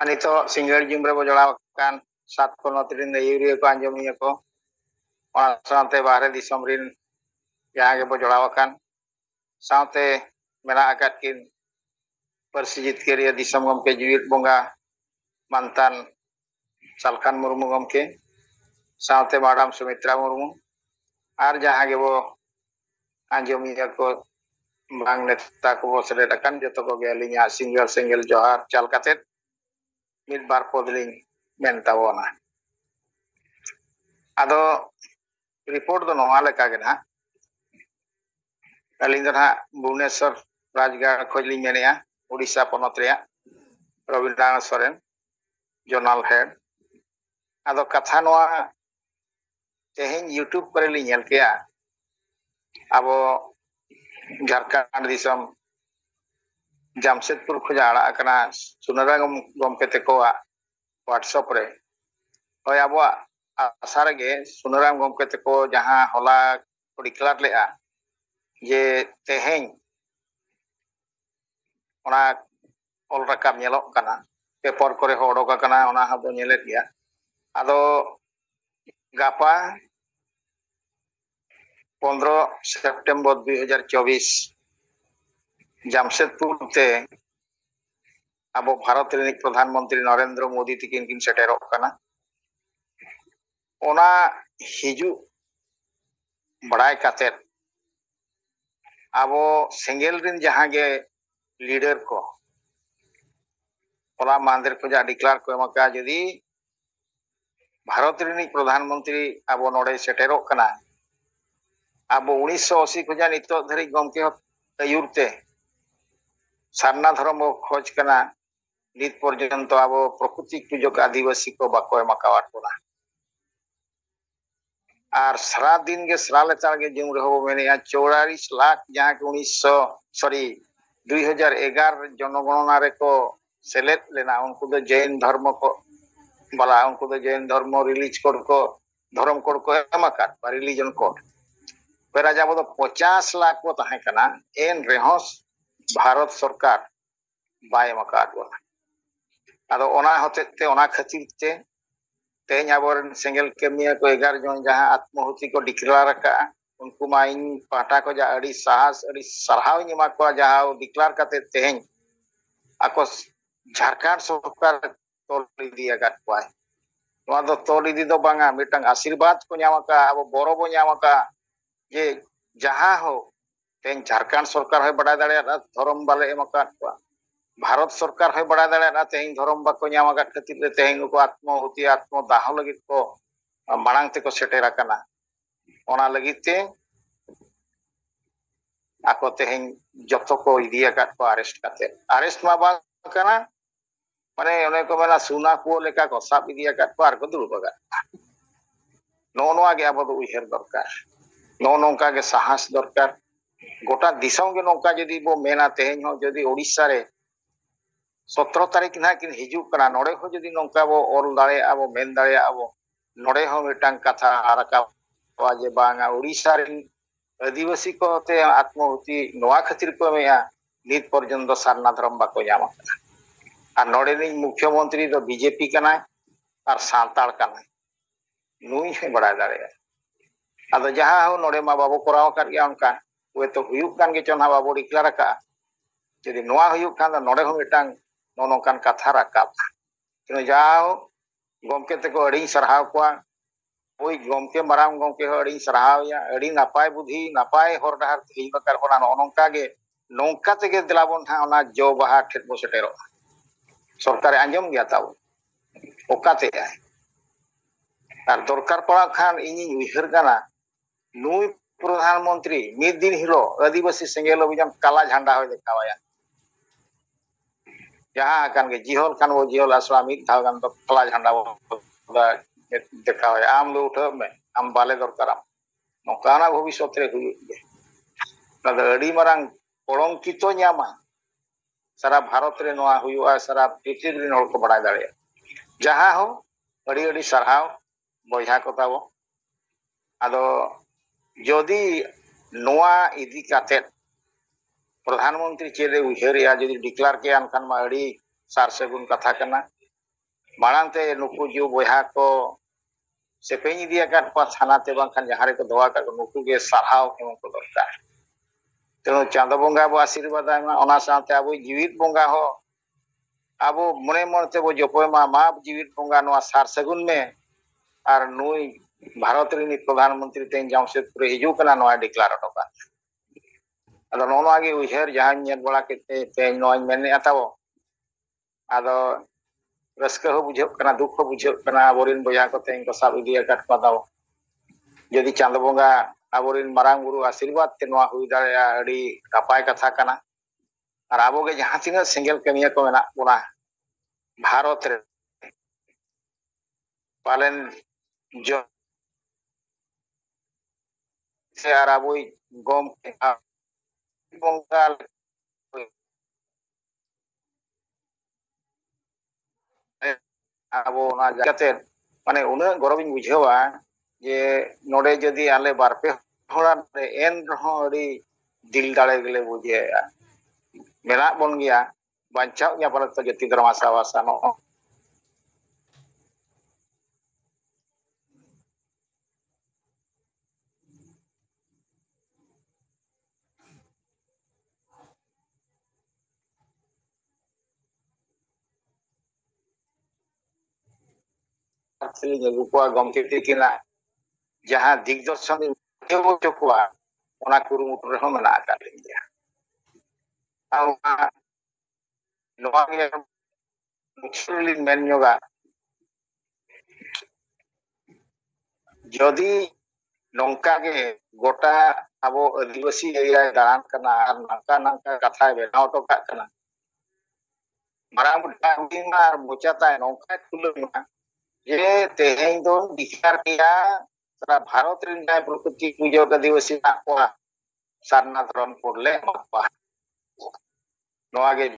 Nito single jumbre bojolakan sat kono trin urea को anjomiya ko ona sante bahare disam rin yang ge bojolakan saute mena akat kin persijit keria disam gomke juit bonga mantan Salkan Murmu gomke saute madam Sumitra Murmu ar jaha ge bo anjomiya ko bang neta ko bo sedetakan joto ko ge alinya single johar chal katet mid bar podling mentawona ado report do noa leka ge na aling ha Bhubaneswar Rajgarh khoj ling menea Odisha ponot rea Rabindranath Soren journal head ado katha noa tehin YouTube kore ling nyel kea abo Jharkhand disam Jamshedpur khoja ara akana Sunarang gomke tekoa WhatsApp re hoy abo asar ge Sunarang gomke teko jaha hola ko declare lea je teheng ona ol rakam nyelok kana paper kore hodok kana ona habo nyelet ya ado gapa 15 September 2024 Jamshedpur te abo Bharat renik Pradhanmantri Narendra Modi tikin kin seterok kana ona hiju badai katet abo single rin jaha ge leader ko ola mandir ko ja declare ko emaka jodi Bharat renik Pradhanmantri abo node seterok kana abo 1980 ko ja nito dhari gomke ayurte sarna dhorom khoj kana nit porjonto abo prakutik pujok adivasi ko bako emakawat bona আর সারা দিন গে সারালে চালগে zoom রহব মেনে 44 লাখ যাকে 2011 জনগণনা রে কো সেলেট লেনা উনকু দো জৈন ধর্ম को বলা উনকু দো জৈন ধর্ম রিলিজ কোড को ধর্ম কোড को এমাকার বা রিলিজন কোড পেরা যাবো তো 50 লাখ को তাহে কানা এন রেহস ভারত সরকার বাই এমাকার বলা আদো ওনা হতেতে ওনা খাতিরতে तेज आबर सेंगल कमिया को 11 जन जहां आत्महुति को डिक्लेयर का उनको माइन पाटा को जा अड़ी साहस अड़ी सरहाव निमा को जहां डिक्लेयर करते तेज आको झारखंड सरकार तोल दिया गत पाए नवा दो तोल दी दो बांगा मिटंग आशीर्वाद को न्यामका अब बोरो बो न्यामका जे जहां हो तेज झारखंड सरकार है बड़ा दाड़े धर्म बाले एमका भारत सरकार है बड़ा दाड़ा तेज धर्म बाको नामा खातिर तेज को आत्महुति आत्मदाह लगे को मांग ते को सेटेरा कना ओना लगिते आको तेज जतो को इदिया काट को अरेस्ट मा बा कना माने ओने को मेना सुना को लेका को साब इदिया काट को आर को दुरु बगा नो नो आगे अब तो उहेर दरकार नो नोंका के साहस दरकार गोटा दिसम के नोंका जदी बो मेना तेज हो जदी ओडिसा रे 17 तारीख ना किन हिजुक कना नोडे हो जदी नोंका बो ओल दाड़े आबो मेन दाड़े आबो नोडे हो मिटांग कथा आरका वाजे बांगा ओडिसा रे आदिवासी को ते आत्महुति नोआ खातिर को मेया नित पर्यंत सारना धर्म बाको जामा आ नोडे नि मुख्यमंत्री दो बीजेपी कना और सांताल कना नुई है बड़ा दाड़े आदो जहां हो नोडे मा बाबो कराव कर गया उनका वे तो हुयुक कान के चोना बाबो डिक्लेयर का जदी नोआ हुयुक खान नोडे हो मिटांग नोनोकान कथा राकाब किनो जाओ गमके ते को अड़ी सरहाव को ओई गमके माराम गमके हो अड़ी सरहाव या अड़ी नापाय बुद्धि नापाय हर डहार तेही बकार होना नोनोका गे नोंका तेगे दिलाबन था ओना जो बहा ठेट बो सेटेरो सरकार आंजम गया ताव ओकाते आय आर दरकार पड़ा खान इनी उइहर गाना नुई प्रधानमंत्री मिद दिन हिलो आदिवासी सेंगेल अभियान काला झंडा होय देखावाया जहां kan के जिहोल kan वो जिहोल असला मिद थाव kan तो काला झंडा वो देखावाया आम लो उठ में आम बाले दरकाराम नोकाना भविष्य रे हुई नदा अड़ी मारांग कलंकितो न्यामा सारा भारत रे नोआ हुआ सारा पृथ्वी रे हर को बड़ा दाड़े जहां हो अड़ी अड़ी सरहाव बया को ताबो आदो जदी नोआ इदी काते प्रधानमंत्री चेरे उहेरिया जदी डिक्लेयर के अनकान मा अड़ी सार सेगुन कथा कना मांगते नुकु जो बया को सेपें इदिया थानाते बांखान जहाँ को दोआ का नुकु के साराव एम को दरकार तेणु चांदो बंगा बो आशीर्वाद अब जीवित बंगा हो अब मने मनते बो जपयमा मा जीवित बंगा सार सगुन में और नुई भारत री प्रधानमंत्री तेन जमशेदपुर हिजुकना डिक्लार हटोका अदो नोनागे उहर जहां नेल बड़ा केते तेन नोय मेने ताबो अदो रस्का हो बुझेकना दुख हो बुझेकना अबोरिन बया को तेन को साब इदिया काट पादाओ यदि चांद बंगा अबोरिन मारांग गुरु आशीर्वाद ते नोआ हुई दाड़ेया अड़ी नपाय कथा कना और आबोगे जहां तिना सिंगल कमिया को मेना बोना भारत रे पालन जो से और आबोई गम बंगाल अब जाते माने उन गौरव बुझेवा जे नोडे जदि आले बारपे होड़ा एन रहो अड़ी दिल दाड़े गेले बुझे मेना बन गया बांचाव गया पर तो जति धर्म आशा वासा नो गुकुआ गमके तिकिना जहां दिग्दर्शन एवो चकुआ ओना कुरुमुट रहो मेना का लिया आ नोआ के मुछली मेनयोगा जदि नौका के गोटा अब आदिवासी एरिया दान करना और नौका नौका कथा बनाव तो करना मारा मुटा उदिना मोचाता नौका तुलना ये तेहें दो डिक्लेयर किया सारा भारत रे जाय प्रकृति पूजक आदिवासी ना को सारना धरम पड़ले मत नोआ के